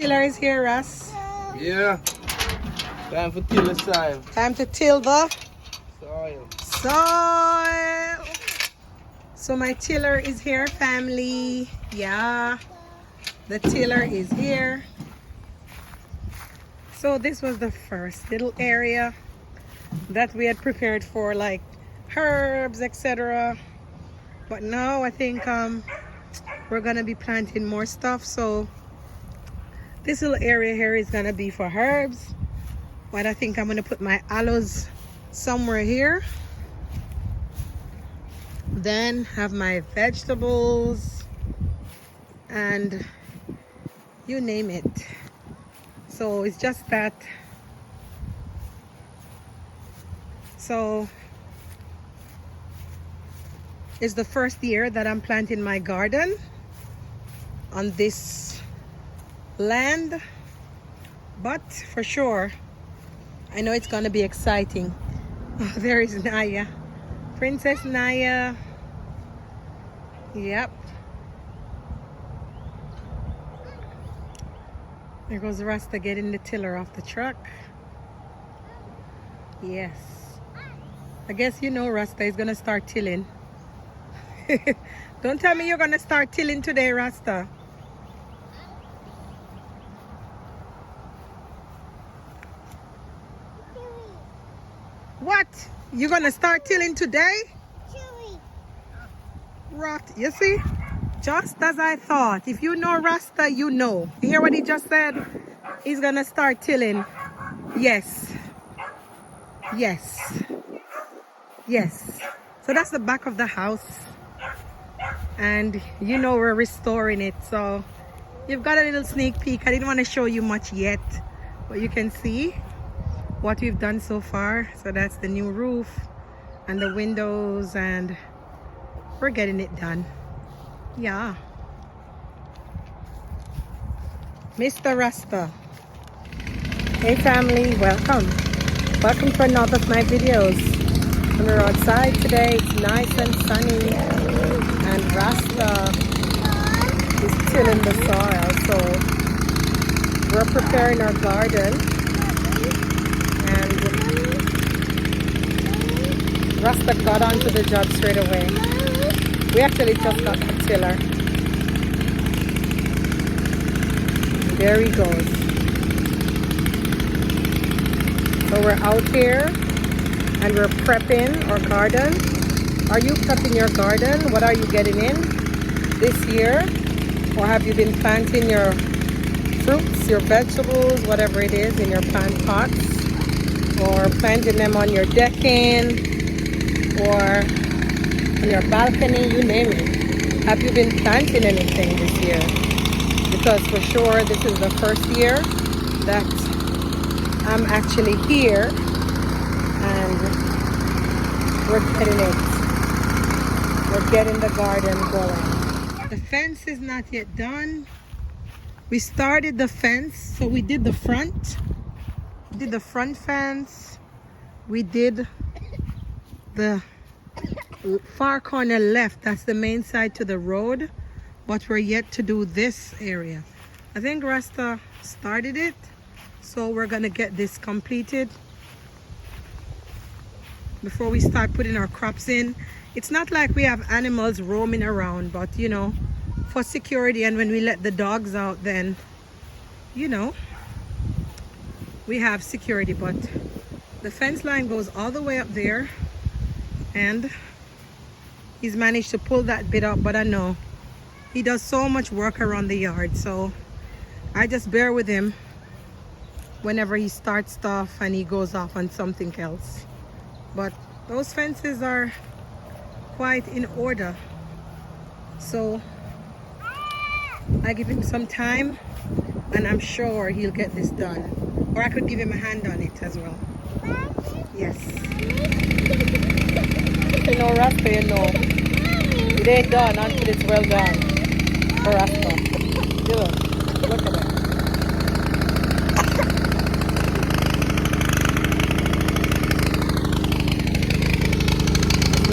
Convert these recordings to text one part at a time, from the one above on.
Tiller is here, Russ. Yeah. Time for till the soil. Time to till the Soil. soil. So my tiller is here, family. Yeah, the tiller is here. So this was the first little area that we had prepared for, like herbs, etc. But now I think we're gonna be planting more stuff. So this little area here is gonna be for herbs. But I think I'm gonna put my aloes somewhere here. Then have my vegetables and you name it. So it's just that. So it's the first year that I'm planting my garden on this land, but for sure I know it's gonna be exciting. Oh, there is Naya, Princess Naya. Yep, there goes Rasta getting the tiller off the truck. Yes, I guess you know Rasta is gonna start tilling. Don't tell me you're gonna start tilling today, Rasta. What? You're gonna start tilling today? Rot, you see? Just as I thought. If you know Rasta, you know. You hear what he just said? He's gonna start tilling. Yes. Yes. Yes. So that's the back of the house. And you know we're restoring it. So you've got a little sneak peek. I didn't want to show you much yet, but you can see what we've done so far. So that's the new roof and the windows, and we're getting it done. Yeah. Mr. Rasta. Hey family, welcome. Welcome to another of my videos. And we're outside today. It's nice and sunny. And Rasta is tilling the soil. So we're preparing our garden. And Rasta got onto the job straight away. We actually just got the tiller. There he goes. So we're out here and we're prepping our garden. Are you prepping your garden? What are you getting in this year? Or have you been planting your fruits, your vegetables, whatever it is, in your plant pots? Or planting them on your decking? Or on your balcony, you name it. Have you been planting anything this year? Because for sure this is the first year that I'm actually here and we're getting it. We're getting the garden going. The fence is not yet done. We started the fence, so we did the front. We did the front fence. We did the far corner left, that's the main side to the road, but we're yet to do this area. I think Rasta started it, so we're gonna get this completed before we start putting our crops in. It's not like we have animals roaming around, but you know, for security, and when we let the dogs out, then you know we have security. But the fence line goes all the way up there, and he's managed to pull that bit up, but I know he does so much work around the yard, so I just bear with him whenever he starts stuff and he goes off on something else. But those fences are quite in order, so I give him some time and I'm sure he'll get this done. Or I could give him a hand on it as well. Yes. You know, Rasta, you know, it ain't done until it's well done for Rasta. Look at it.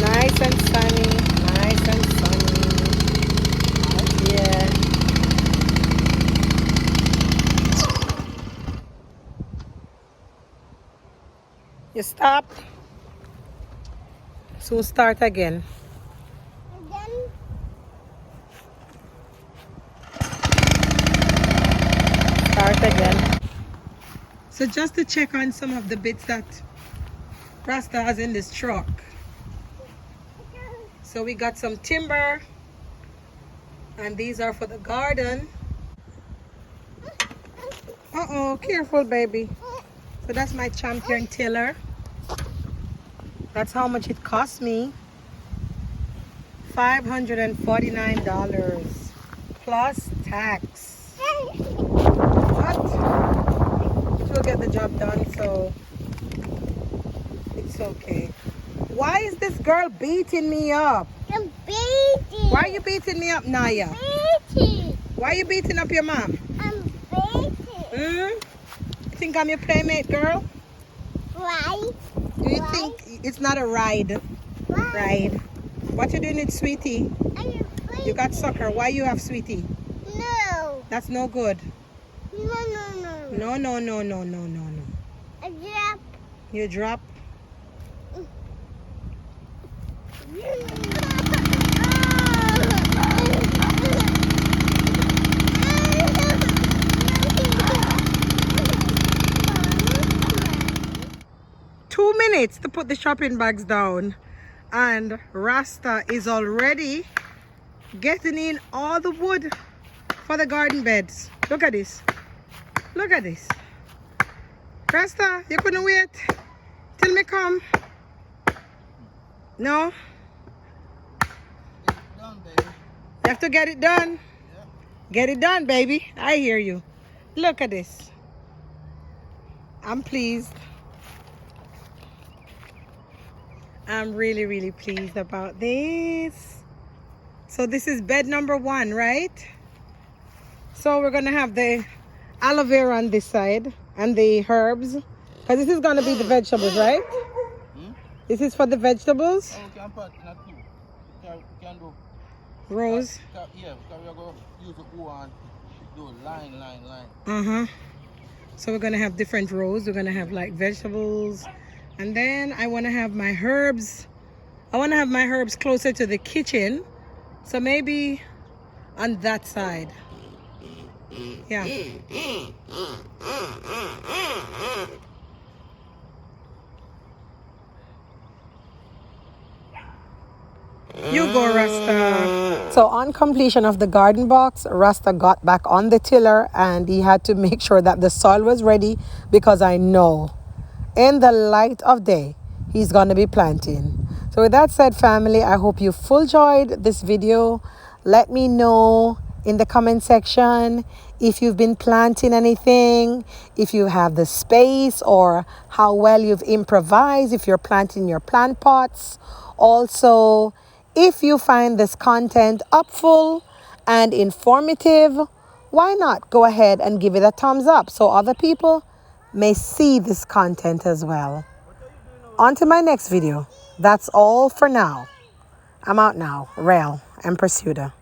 Nice and sunny, nice and sunny. Yeah. You stop. So start again. Start again. So just to check on some of the bits that Rasta has in this truck. So we got some timber, and these are for the garden. Uh-oh, careful baby. So that's my Champion tiller. That's how much it cost me. $549 plus tax. But it will get the job done, so it's okay. Why is this girl beating me up? I'm beating. Why are you beating me up, Naya? Beating. Why are you beating up your mom? I'm beating. You think I'm your playmate, girl? Why? Do you think it's not a ride? Why? Ride. What you doing with Sweetie? You got sucker. Why you have Sweetie? No. That's no good. No. No, no, no, no, no, no, no. I drop. You drop. Minutes to put the shopping bags down, and Rasta is already getting in all the wood for the garden beds. Look at this. Look at this. Rasta, you couldn't wait till me come? No? It's done, baby. You have to get it done. Yeah. Get it done, baby. I hear you. Look at this. I'm pleased. I'm really, really pleased about this. So this is bed number 1, right? So we're gonna have the aloe vera on this side and the herbs, because this is gonna be the vegetables, right? This is for the vegetables. Oh, we can put not two. Can do. Rose. Yeah, because we are going to use the one. Do line. So we're gonna have different rows. We're gonna have like vegetables, and then I want to have my herbs. I want to have my herbs closer to the kitchen, so maybe on that side. Yeah. You go, Rasta. So on completion of the garden box, Rasta got back on the tiller and he had to make sure that the soil was ready, because I know in the light of day he's going to be planting. So with that said, family, I hope you full enjoyed this video. Let me know in the comment section if you've been planting anything, if you have the space, or how well you've improvised if you're planting your plant pots. Also, if you find this content helpful and informative, why not go ahead and give it a thumbs up so other people may see this content as well. On to my next video. That's all for now. I'm out now. Rael and Pursuda.